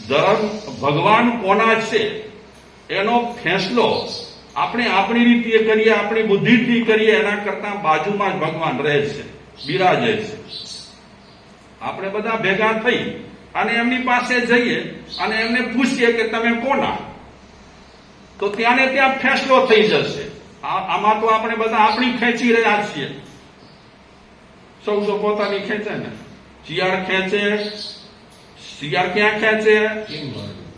ધર્મ ભગવાન કોના છે એનો ફેંસલો આપણે આપણી રીતે કરીએ, આપણી બુદ્ધિથી કરીએ, એના કરતા બાજુમાં જ ભગવાન રહે છે, બિરાજે છે. આપણે બધા ભેગા થઈ અને એમની પાસે જઈએ અને એમને પૂછીએ કે તમે કોના, તો ત્યાં ને ત્યાં ફેંસલો થઈ જશે. આમાં તો આપણે બધા આપણી ખેંચી રહ્યા છીએ. સૌ પોતાની ખેંચે ને. શિયાળ ખેંચે, શિયાળ ક્યાં ખેંચે?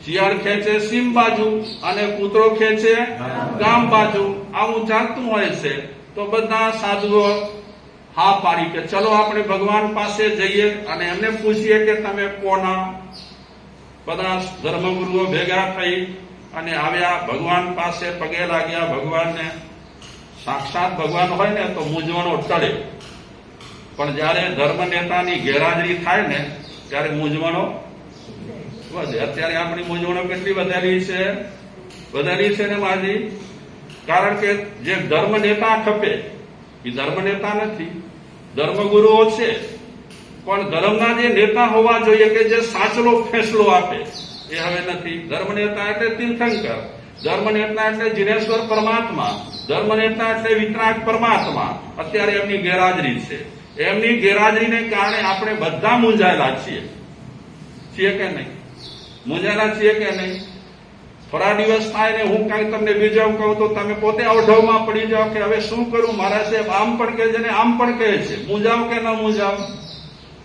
શિયાળ ખેંચે સીમ બાજુ અને કૂતરો ખેંચે ગામ બાજુ. આવું ચાલતું હોય છે. તો બધા સાધુઓ હા પાડી કે ચલો આપણે ભગવાન પાસે જઈએ અને એમને પૂછીએ કે તમે કોના. બધા ધર્મગુરુઓ ભેગા થઈ અને આવ્યા ભગવાન પાસે, પગે લાગ્યા ભગવાનને. સાક્ષાત ભગવાન હોય ને તો મૂંઝવણો ટળે, પણ જયારે ધર્મ નેતાની ગેરહાજરી થાય ને ત્યારે મૂંઝવણો વધે. અત્યારે આપણી મૂંઝવણો કેટલી વધેલી છે? વધેલી છે ને માજી. કારણ કે જે ધર્મ નેતા ખપે એ ધર્મ નેતા નથી, ધર્મગુરુઓ છે. પણ ધર્મના જે નેતા હોવા જોઈએ કે જે સાચલો ફેંસલો આપે એ હવે નથી. ધર્મ નેતા એટલે તીર્થંકર, ધર્મ નેતા એટલે જીનેશ્વર પરમાત્મા, ધર્મ નેતા એટલે વિતરાગ પરમાત્મા. અત્યારે એમની ગેરહાજરી છે. એમની ગેરહાજરીને કારણે આપણે બધા મૂંઝાયેલા છીએ. છીએ કે નહીં? મૂંઝાયેલા છીએ કે નહીં? થોડા દિવસ થાય ને હું કઈ તમને બીજું કહું તો તમે પોતે અવઢવમાં પડી જાઓ કે હવે શું કરું, મારા સાહેબ આમ પણ કહે છે ને આમ પણ કહે છે, મૂંઝાવ કે ન મૂંઝાવ?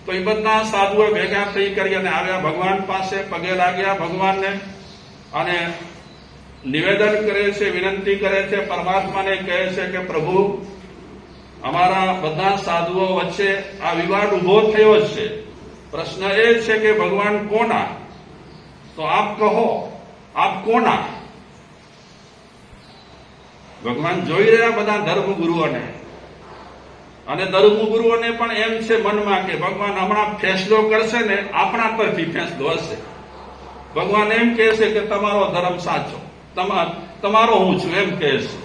તો એ બધા સાધુઓ ભેગા થઈ કરી અને આવ્યા ભગવાન પાસે, પગે લાગ્યા ભગવાનને અને નિવેદન કરે છે, વિનંતી કરે છે, પરમાત્માને કહે છે કે પ્રભુ, અમારા બધા સાધુઓ વચ્ચે આ વિવાદ ઉભો થયો છે. પ્રશ્ન એ છે કે ભગવાન કોના? તો આપ કહો, આપ કોના? ભગવાન જોઈ રહ્યા બધા ધર્મગુરુઓને, અને ધર્મગુરુઓને પણ એમ છે મનમાં કે ભગવાન હમણાં ફેંસલો કરશે ને આપણા તરફી ફેંસલો હશે. ભગવાન એમ કહે છે કે તમારો ધર્મ સાચો, તમારો હું છું એમ કહે છે.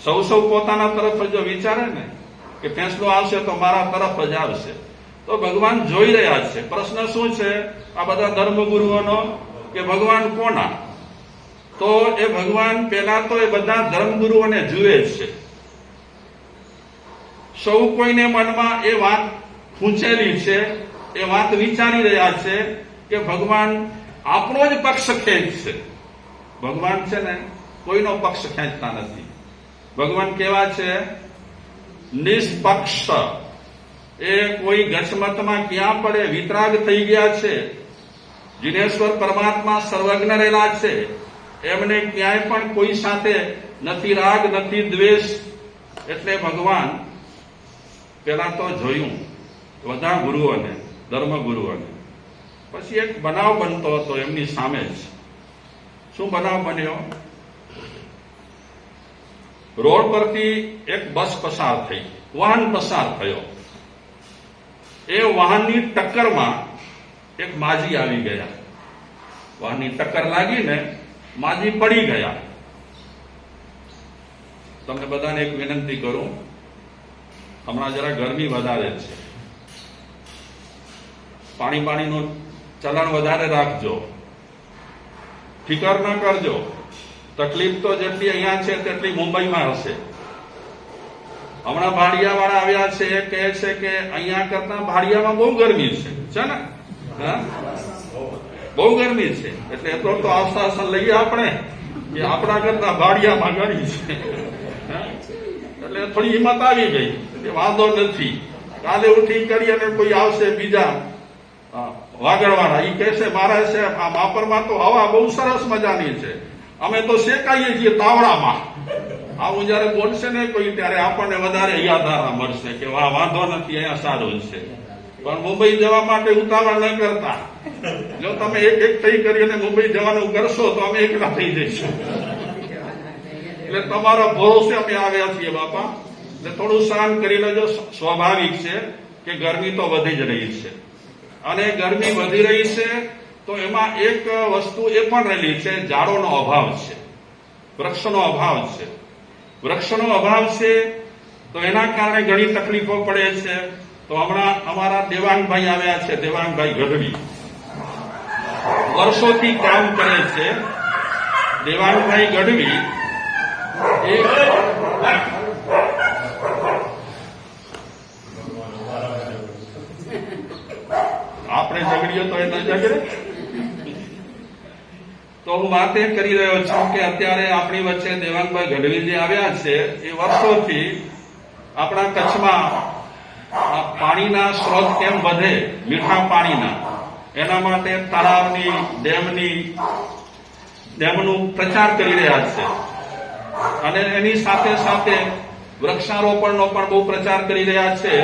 સૌ પોતાના તરફ જો વિચારે ને કે ફેંસલો આવશે તો મારા તરફ જ આવશે. તો ભગવાન જોઈ રહ્યા છે. પ્રશ્ન શું છે આ બધા ધર્મગુરુઓનો કે ભગવાન કોના? તો એ ભગવાન પેલા તો એ બધા ધર્મગુરુઓને જુએ છે. સૌ કોઈને મનમાં એ વાત ખૂંચેલી છે, એ વાત વિચારી રહ્યા છે કે ભગવાન આપણો જ પક્ષ ખેંચશે. ભગવાન છે ને કોઈનો પક્ષ ખેંચતા નથી. ભગવાન કેવા છે? નિષ્પક્ષ. એ કોઈ ગચમતમાં ક્યાં પડે, વિતરાગ થઈ ગયા છે. જીનેશ્વર પરમાત્મા સર્વજ્ઞ રહેલા છે. એમને ક્યાંય પણ કોઈ સાથે નથી રાગ, નથી દ્વેષ. એટલે ભગવાન પેલા તો જોયું બધા ગુરુઓને, ધર્મગુરુઓને. પછી એક બનાવ બનતો હતો એમની સામે જ. શું બનાવ બન્યો? રોડ પરથી એક બસ પસાર થઈ, વાહન પસાર થયો. એ વાહનની ટક્કરમાં એક માજી આવી ગયા. વાહનની ટક્કર લાગીને માજી પડી ગયા. તમને બધાને એક વિનંતી કરું, હમણાં જરા ગરમી વધારે છે, પાણીનું ચલણ વધારે રાખજો, ફિકર ન કરજો. તકલીફ તો જેટલી અહીંયા છે તેટલી મુંબઈમાં હશે. હમણાં ભાડિયાવાળા આવ્યા છે, એ કહે છે કે અહીંયા કરતા ભાડિયામાં બહુ ગરમી છે ને? હા, બહુ ગરમી છે. એટલે એટલો તો આશ્વાસન લઈએ આપણે કે આપણા કરતા ભાડિયામાં ગરમી છે. એટલે થોડી હિંમત આવી ગઈ કે વાંધો નથી, કાલે ઉઠી કરી અને કોઈ આવશે બીજા વાગડવાળા, એ કહેશે મારા છે આ માપરમાં તો હવા બહુ સરસ મજાની છે, અમે તો શેકાઈએ છીએ તાવડામાં. આવું જયારે બોલશે ને કોઈ ત્યારે આપણને વધારે યાદારા મળશે કે વાહ વાંધો નથી, અહીંયા સારું છે. પણ મુંબઈ જવા માટે ઉતાવળ ન કરતા. જો તમે એક થઈ કરીને મુંબઈ જવાનું કરશો તો અમે એકલા થઈ જઈશું. એટલે તમારા ભરોસે અમે આવ્યા છીએ બાપા. એટલે થોડું સહન કરી લેજો. સ્વાભાવિક છે કે ગરમી તો વધી જ રહી છે, અને ગરમી વધી રહી છે તો એમાં એક વસ્તુ એ પણ રહેલી છે, ઝાડોનો અભાવ છે, વૃક્ષનો અભાવ છે. વૃક્ષનો અભાવ છે તો એના કારણે ઘણી તકલીફો પડે છે. તો હમણાં અમારા દેવાંગભાઈ આવ્યા છે, દેવાંગભાઈ ગઢવી. વર્ષોથી કામ કરે છે દેવાંગભાઈ ગઢવી એ આપણે ઝઘડીએ તો એ ન ઝઘડે. તો હું વાત એ કરી રહ્યો છું કે અત્યારે આપણી વચ્ચે દેવાંગભાઈ ગઢવી જે આવ્યા છે એ વર્ષોથી આપણા કચ્છમાં પાણીના સ્ત્રોત કેમ વધે, મીઠા પાણીના, એના માટે તળાવની ડેમનું પ્રચાર કરી રહ્યા છે અને એની સાથે સાથે વૃક્ષારોપણનો પણ બહુ પ્રચાર કરી રહ્યા છે.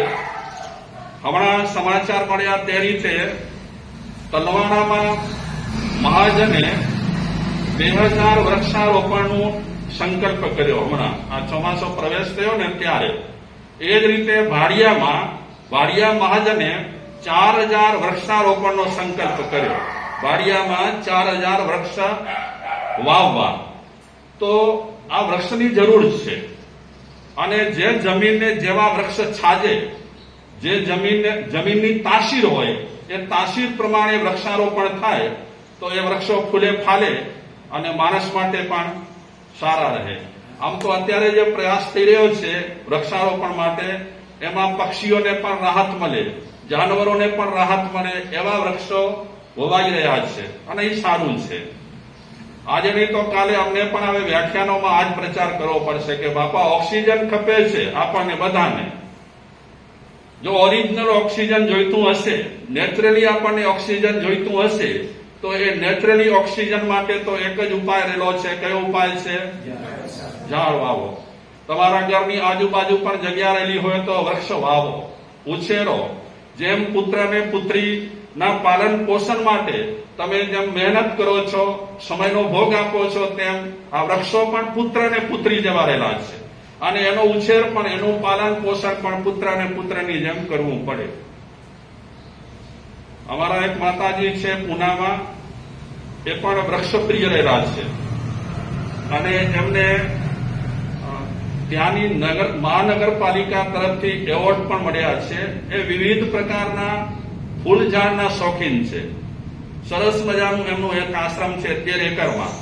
હમણાં સમાચાર મળ્યા તે રીતે તલવાણામાં મહાજને 2000 વૃક્ષારોપણનું સંકલ્પ કર્યો. હમણાં આ ચોમાસો પ્રવેશ થયો ને ત્યારે એ જ રીતે ભાડિયા મહાજને 4000 વૃક્ષારોપણનો સંકલ્પ કર્યો. ભાડિયામાં 4000 વૃક્ષ વાવવા. તો આ વૃક્ષની જરૂર છે અને જે જમીનને જેવા વૃક્ષ છાજે, જે જમીનની તાસીર હોય એ તાસીર પ્રમાણે વૃક્ષારોપણ થાય તો એ વૃક્ષો ફૂલે ફાલે અને માણસ માટે પણ સારા રહે. આમ તો અત્યારે જે પ્રયાસ થઈ રહ્યો છે વૃક્ષારોપણ માટે, એમાં પક્ષીઓને પણ રાહત મળે, જાનવરોને પણ રાહત મળે એવા વૃક્ષો વવાઈ રહ્યા છે અને એ સારું છે. આજે નહીં તો કાલે અમને પણ હવે વ્યાખ્યાનોમાં આજ પ્રચાર કરવો પડશે કે બાપા ઓક્સિજન ખપે છે આપણને બધાને. જો ઓરિજિનલ ઓક્સિજન જોઈતું હશે, નેચરલી આપણને ઓક્સિજન જોઈતું હશે તો એ નેચરલી ઓક્સિજન માટે તો એક જ ઉપાય રહેલો છે. કયો ઉપાય છે? ઝાડ વાવો. તમારા ઘરની આજુબાજુ પણ જગ્યા રહેલી હોય તો વૃક્ષ વાવો, ઉછેરો. જેમ પુત્ર ને પુત્રીના પાલન પોષણ માટે તમે જેમ મહેનત કરો છો, સમયનો ભોગ આપો છો, તેમ આ વૃક્ષો પણ પુત્ર ને પુત્રી જેવા રહેલા છે અને એનો ઉછેર પણ, એનું પાલન પોષણ પણ પુત્ર અને પુત્રની જેમ કરવું પડે. અમારા એક માતાજી છે પૂનામાં, એ પણ વૃક્ષપ્રિય રહેલા છે અને એમને ત્યાંની મહાનગરપાલિકા તરફથી એવોર્ડ પણ મળ્યા છે. એ વિવિધ પ્રકારના ફૂલ ઝાડના શોખીન છે. સરસ મજાનું એમનું એક આશ્રમ છે 13 એકરમાં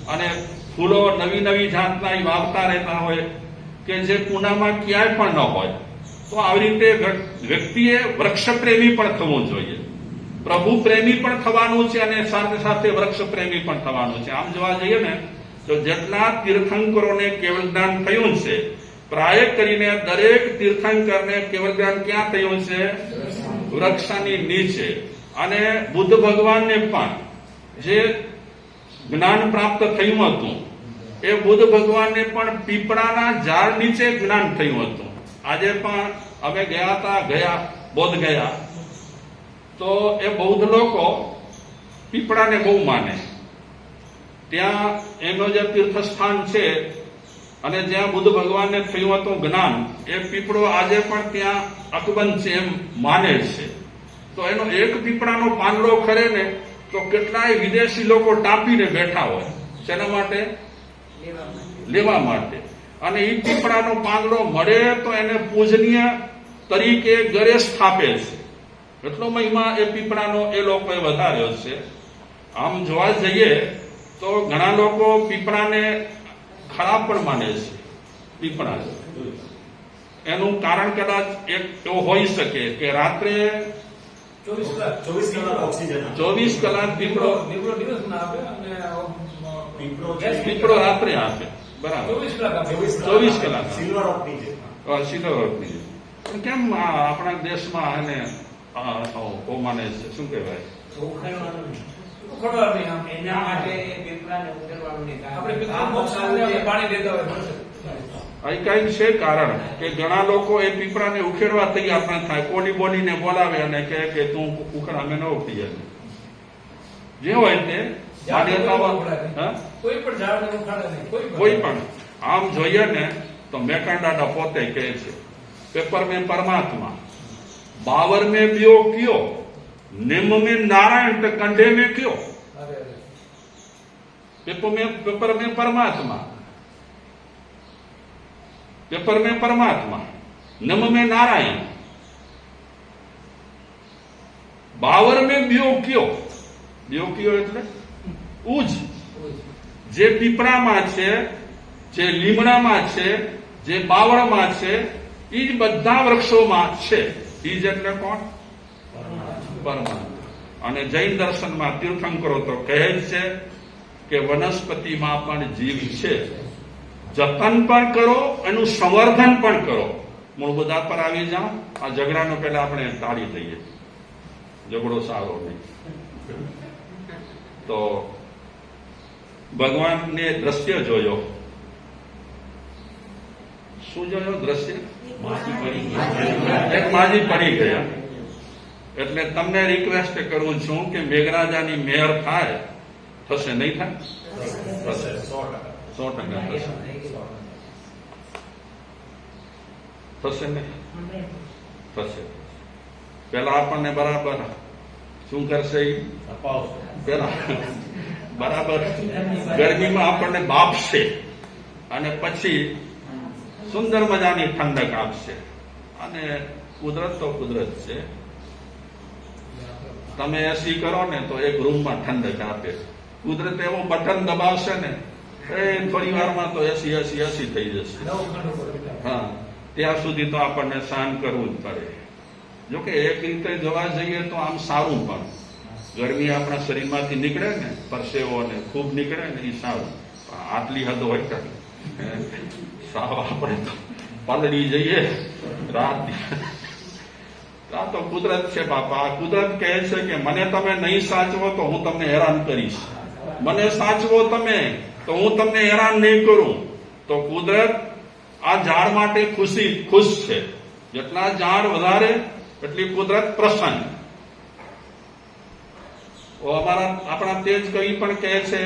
અને ફૂલો નવી જાતના એ વાવતા રહેતા હોય કે જે પૂનામાં ક્યાંય પણ ન હોય. તો આવી રીતે વ્યક્તિએ વૃક્ષપ્રેમી પણ થવું જોઈએ, પ્રભુ પ્રેમી પણ થવાનું છે અને સાથે સાથે વૃક્ષ પ્રેમી પણ થવાનું છે. આમ જોવા જઈએ ને તો જેટલા તીર્થંકરોને કેવળ જ્ઞાન થયું છે, પ્રાય કરીને દરેક તીર્થંકરને કેવળ જ્ઞાન ક્યાં થયું છે? વૃક્ષની નીચે. અને બુદ્ધ ભગવાનને પણ જે જ્ઞાન પ્રાપ્ત થયું હતું એ બુદ્ધ ભગવાનને પણ પીપળાના ઝાડ નીચે જ્ઞાન થયું હતું. આજે પણ અમે બોધ ગયા તો એ બૌદ્ધ લોકો પીપળાને બહુ માને. ત્યાં એમનો જે તીર્થસ્થાન છે અને જ્યાં બુદ્ધ ભગવાનને થયું હતું જ્ઞાન, એ પીપળો આજે પણ ત્યાં અકબંધ છે એમ માને છે. તો એનો એક પીપળાનો પાંદડો ખરે ને તો કેટલાય વિદેશી લોકો ટાંપીને બેઠા હોય. શેના માટે? લેવા માટે. અને એ પીપળાનો પાંદડો મળે તો એને પૂજનીય તરીકે ઘરે સ્થાપે છે. એટલો મહિમા એ પીપળાનો એ લોકોએ વધાર્યો છે. આમ જોવા જઈએ તો ઘણા લોકો પીપળાને ખરાબ પણ માને છે. પીપળા એનું કારણ કદાચ એક એવો હોઈ શકે કે રાત્રે 24 કલાક પીપળો રાત્રે આપે. બરાબર, 24 કલાક સિલ્વરોકની. પણ કેમ આપણા દેશમાં એને માને છે? શું કહેવાય? કઈક છે કારણ કે ઘણા લોકો એ પીપળાને ઉખેડવા તૈયાર ન થાય. કોની બોલીને બોલાવે અને કહે કે તું ઉખેડ, અમે ન ઉખડીએ. જે હોય તે કોઈ પણ. આમ જોઈએ ને તો મેકાંડાડા પોતે કહે છે પેપર મેં પરમાત્મા, બાવર મેં બ્યો કયો, निम में नारायण तो कंधे में क्यों? पेपर में परमात्मा, पेपर में परमात्मा, निम में नारायण, बावर में ब्यो क्यों? યોગીઓ એટલે ઉજ, જે પીપળામાં છે, જે લીમડામાં છે, જે બાવળમાં છે, એ જ બધા વૃક્ષોમાં છે. એ જ એટલે કોણ? પરમાત્મા. અને જૈન દર્શનમાં તીર્થંકરો તો કહે જ છે કે વનસ્પતિમાં પણ જીવ છે. જતન પણ કરો, એનું સંવર્ધન પણ કરો. મૂળ મુદ્દા પર આવી જાઓ. આ ઝઘડાનો પહેલા આપણે ટાળી દઈએ, ઝઘડો સારો નહીં. તો ભગવાનને દ્રશ્ય જોયો. શું જોયો? દ્રશ્ય. એક માજી પડી ગયા. એટલે તમને રિક્વેસ્ટ કરું છું કે મેઘરાજાની મેયર થાય. થશે નહીં થાય? થશે. 100% થશે. થશે ને? થશે. પેલા આપણને બરાબર શું કરશે? પેલા બરાબર ગરમીમાં આપણને બાપશે અને પછી સુંદર મજાની ઠંડક આપશે. અને કુદરત તો કુદરત છે. તમે એસી કરો ને તો એક રૂમમાં ઠંડક આપે. કુદરત એવો બટન દબાવશે ને એ થોડી વારમાં તો એસી થઈ જશે. હા, ત્યાં સુધી તો આપણને સહન કરવું જ પડે. જોકે એક રીતે જોવા જઈએ તો આમ સારું, પણ ગરમી આપણા શરીરમાંથી નીકળે ને, પરસેવો ને ખૂબ નીકળે ને, એ સારું. આટલી હદ હોય કે સાવ આપણે તો પલળી જઈએ રાત. આ તો કુદરત છે બાપા. કુદરત કહે છે કે મને તમે નહીં સાચવો તો હું તમને હેરાન કરીશ, મને સાચવો તમે તો હું તમને હેરાન નહીં કરું. તો કુદરત આ ઝાડ માટે ખુશ છે. જેટલા ઝાડ વધારે એટલી કુદરત પ્રસન્ન. આપણા તેજ કવિ પણ કહે છે,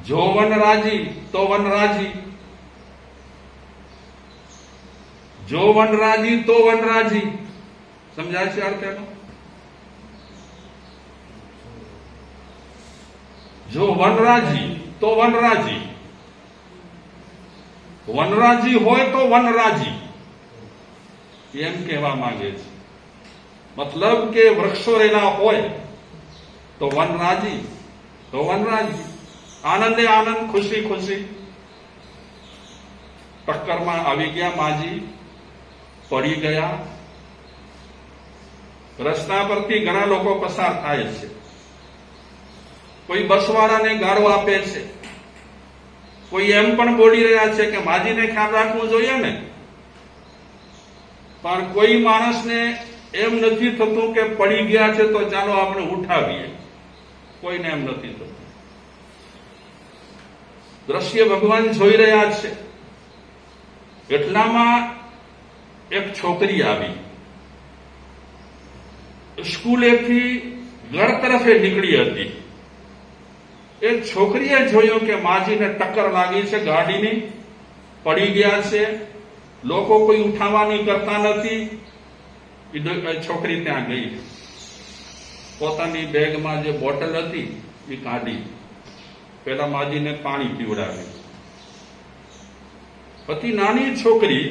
જો વન રાજી તો વન રાજી, જો વન રાજી તો વન રાજી. સમજાય છે અર્થ એનો? જો વનરાજી તો વનરાજી, વનરાજી હોય તો વનરાજી, એમ કહેવા માંગે છે. મતલબ કે વૃક્ષો રહેલા હોય તો વનરાજી, તો વનરાજી. આનંદે આનંદ, ખુશી ખુશી. ટક્કરમાં આવી ગયા માજી, પડી ગયા. રસ્તા પરથી ઘણા લોકો પસાર થાય છે. કોઈ બસવાળાને ગાળો આપે છે, કોઈ એમ પણ બોલી રહ્યા છે કે માજીને ખ્યાલ રાખવું જોઈએ ને. પણ કોઈ માણસને એમ નથી થતું કે પડી ગયા છે તો ચાલો આપણે ઉઠાવીએ. કોઈને એમ નથી થતું. દ્રશ્ય ભગવાન જોઈ રહ્યા છે. એટલામાં એક છોકરી આવી, સ્કૂલેથી ઘર તરફે નીકળી હતી. એ છોકરીએ જોયું કે માજીને ટક્કર લાગી છે ગાડીની, પડી ગયા છે, લોકો કોઈ ઉઠાવવાની કરતા નથી. એ છોકરી ત્યાં ગઈ, પોતાની બેગમાં જે બોટલ હતી એ કાઢી, પેલા માજીને પાણી પીવડાવ્યું. પછી નાની છોકરી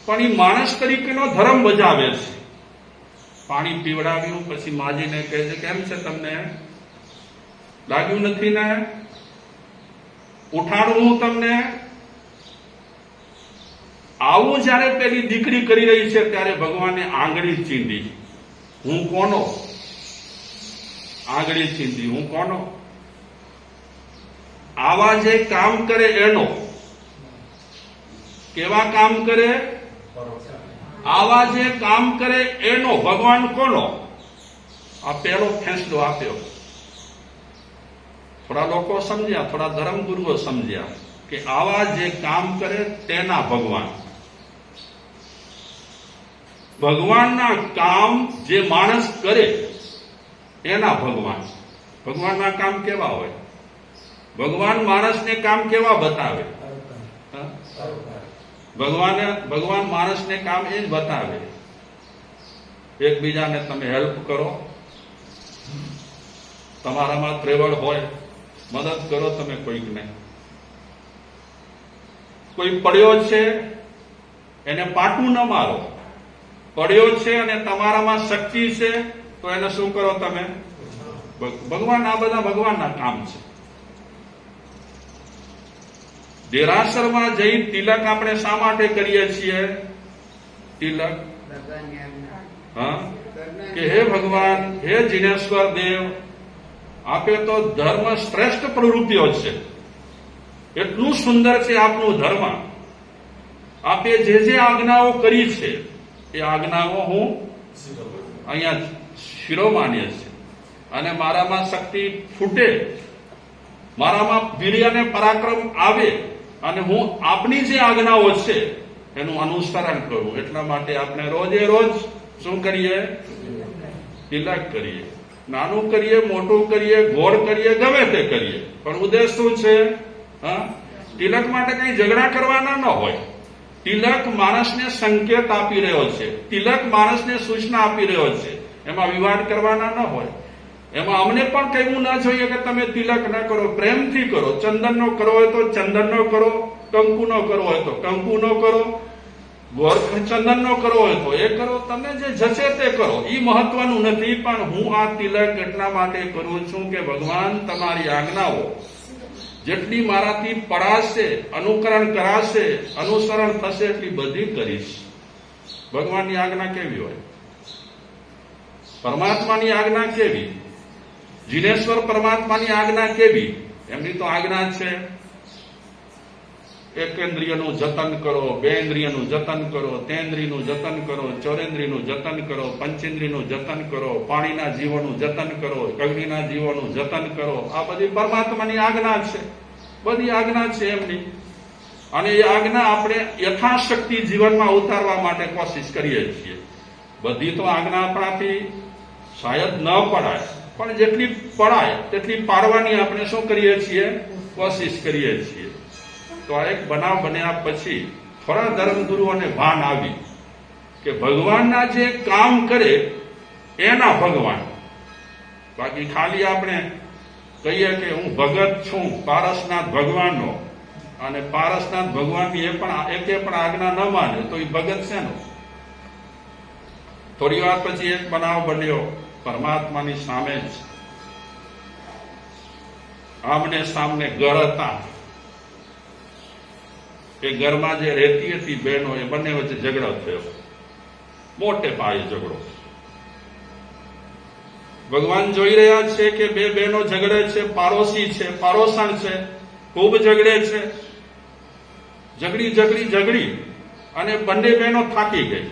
પણ એ માણસ તરીકેનો ધર્મ બજાવે છે. પાણી પીવડાવ્યું, પછી માજીને કહે છે કેમ છે તમને, લાગ્યું નથી ને, ઉઠાડું હું તમને. આવું જયારે પેલી દીકરી કરી રહી છે ત્યારે ભગવાને આંગળી ચીંધી. હું કોનો? આંગળી ચીંધી, હું કોનો? આવા જે કામ કરે એનો. કેવા કામ કરે? આવા જે કામ કરે એનો. ભગવાન કોનો? આ પહેલો ફેંસલો આપ્યો. થોડા લોકો સમજ્યા, થોડા ધર્મગુરુઓ સમજ્યા કે આવા જે કામ કરે તેના ભગવાન. ભગવાનના કામ જે માણસ કરે એના ભગવાન. ભગવાનના કામ કેવા હોય? ભગવાન માણસને કામ કેવા બતાવે? ભગવાન માણસને કામ એ જ બતાવે. એકબીજાને તમે હેલ્પ કરો, તમારામાં ત્રેવડ હોય, મદદ કરો તમે કોઈકને. કોઈ પડ્યો છે એને પાટું ન મારો. પડ્યો છે અને તમારામાં શક્તિ છે તો એને શું કરો તમે? ભગવાન, આ બધા ભગવાનના કામ છે. દેરાસરમાં જઈ તિલક આપણે શા માટે કરીએ છીએ? તિલક હા, કે હે ભગવાન, હે જીનેશ્વર દેવ, આપે તો ધર્મ શ્રેષ્ઠ પ્રવૃત્તિઓ છે, એટલું સુંદર છે આપનું ધર્મ. આપે જે જે આજ્ઞાઓ કરી છે એ આજ્ઞાઓ હું અહીંયા શિરોમાન્ય છે, અને મારામાં શક્તિ ફૂટે, મારામાં વીર્ય અને પરાક્રમ આવે, અને હું આપની જે આજ્ઞાઓ છે એનું અનુસરણ કરું. એટલા માટે આપણે રોજે રોજ શું કરીએ? તિલક કરીએ. નાનું કરીએ, મોટું કરીએ, ઘોર કરીએ, ગમે તે કરીએ, પણ ઉદ્દેશ શું છે? હા, તિલક માટે કઈ ઝઘડા કરવાના ન હોય. તિલક માણસને સંકેત આપી રહ્યો છે, તિલક માણસને સૂચના આપી રહ્યો છે, એમાં વિવાદ કરવાના ન હોય. એમાં અમને પણ કહેવું ના જોઈએ કે તમે તિલક ન કરો, પ્રેમથી કરો. ચંદનનો કરવો હોય તો ચંદનનો કરો, કંકુનો કરવો હોય તો કંકુનો કરો, ચંદનનો કરવો હોય તો એ કરો. તમને જે જશે તે કરો, એ મહત્વનું નથી. પણ હું આ તિલક એટલા માટે કરું છું કે ભગવાન, તમારી આજ્ઞાઓ જેટલી મારાથી પડાશે, અનુકરણ કરાશે, અનુસરણ થશે, એટલી બધી કરીશ. ભગવાનની આજ્ઞા કેવી હોય? પરમાત્માની આજ્ઞા કેવી? જીનેશ્વર પરમાત્માની આજ્ઞા કેવી? એમની તો આજ્ઞા છે, એકેન્દ્રિયનું જતન કરો, બેન્દ્રિયનું જતન કરો, તેન્દ્રિયનું જતન કરો, ચોરેન્દ્રિયનું જતન કરો, પંચેન્દ્રિયનું જતન કરો, પાણીના જીવોનું જતન કરો, અગ્નિના જીવોનું જતન કરો. આ બધી પરમાત્માની આજ્ઞા છે, બધી આજ્ઞા છે એમની. અને એ આજ્ઞા આપણે યથાશક્તિ જીવનમાં ઉતારવા માટે કોશિશ કરીએ છીએ. બધી તો આજ્ઞા આપણાથી શાયદ ન પડાય, પણ જેટલી પડાય તેટલી પાડવાની આપણે શું કરીએ છીએ? કોશિશ કરીએ છીએ. તો આ એક બનાવ બન્યા પછી થોડા ધર્મગુરુઓને ભાન આવી કે ભગવાનના જે કામ કરે એના ભગવાન. બાકી ખાલી આપણે કહીએ કે હું ભગત છું પારસનાથ ભગવાનનો, અને પારસનાથ ભગવાનની એકે પણ આજ્ઞા ન માને તો એ ભગત છે નો. થોડી વાર પછી એક બનાવ બન્યો પરમાત્માની સામે જ. આમને સામને ઘર હતા. એ ઘરમાં જે રહેતી હતી બહેનો, એ બંને વચ્ચે ઝઘડો થયો, મોટે પાયે ઝઘડો. ભગવાન જોઈ રહ્યા છે કે બે બહેનો ઝઘડે છે, પાડોશી છે, પાડોશણ છે, ખૂબ ઝઘડે છે. ઝઘડી અને બંને બહેનો થાકી ગઈ.